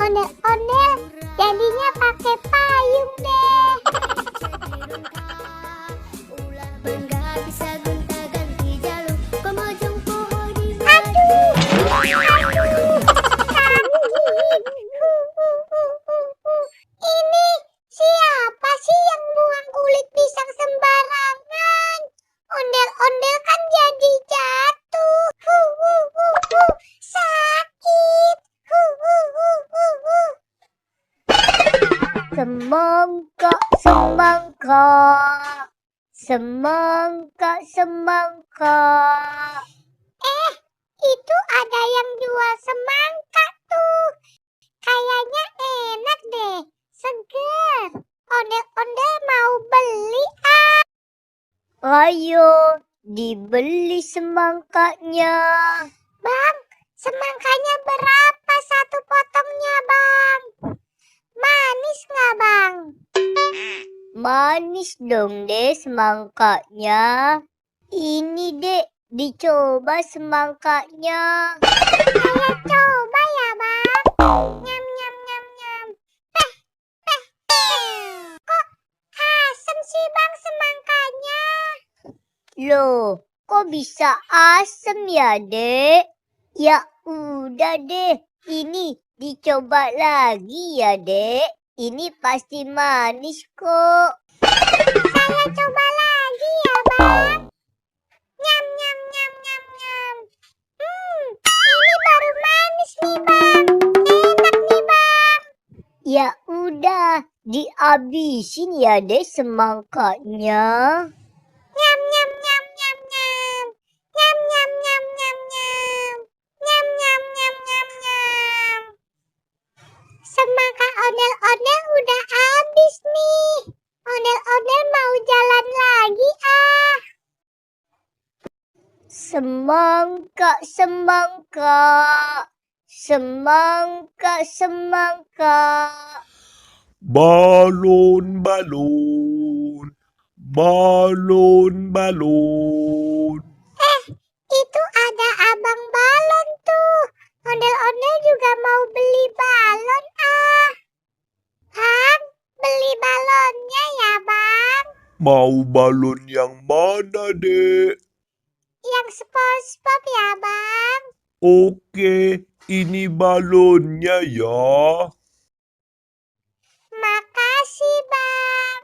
ondel-ondel jadinya pakai payung deh. Ini siapa sih yang buang kulit pisang sembarangan? Ondel-ondel kan jadi jatuh. Sakit. Semangka, semangka, semangka, semangka. Itu ada yang jual semangka tuh. Kayaknya enak deh, seger. Ondel-ondel mau beli ah. Ayo, dibeli semangkanya. Bang, semangkanya berapa satu potongnya, Bang? Manis nggak, Bang? Manis dong deh semangkanya. Ini dek, dicoba semangkanya. Saya coba ya, Bang. Nyam, nyam, nyam, nyam. Kok asem sih, Bang, semangkanya? Loh, kok bisa asem ya dek? Ya udah deh, ini dicoba lagi ya dek. Ini pasti manis kok. Saya coba lagi ya, Bang. Nyam, nyam, nyam, nyam, nyam. Ini baru manis nih, Bang. Enak nih, Bang. Ya udah, dihabisin ya dek semangkanya. Nyam, nyam, nyam, nyam, nyam. Nyam, nyam, nyam, nyam, nyam. Nyam, nyam, nyam, nyam, nyam. Semangka ondel-ondel udah habis nih. Ondel-ondel mau jalan lagi ah. Semangka, semangka, semangka, semangka. Balon, balon, balon, balon. Itu ada abang balon tuh. Ondel-ondel juga mau beli balon ah. Bang, beli balonnya ya, Bang. Mau balon yang mana, Dek? Yang SpongeBob ya, Bang. Oke, ini balonnya ya. Makasih, Bang.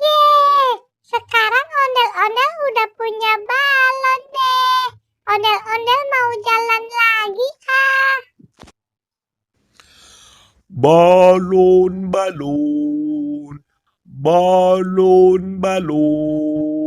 Yeay, sekarang ondel-ondel udah punya balon deh. Ondel-ondel mau jalan lagi ah. Balon, balon, balon, balon.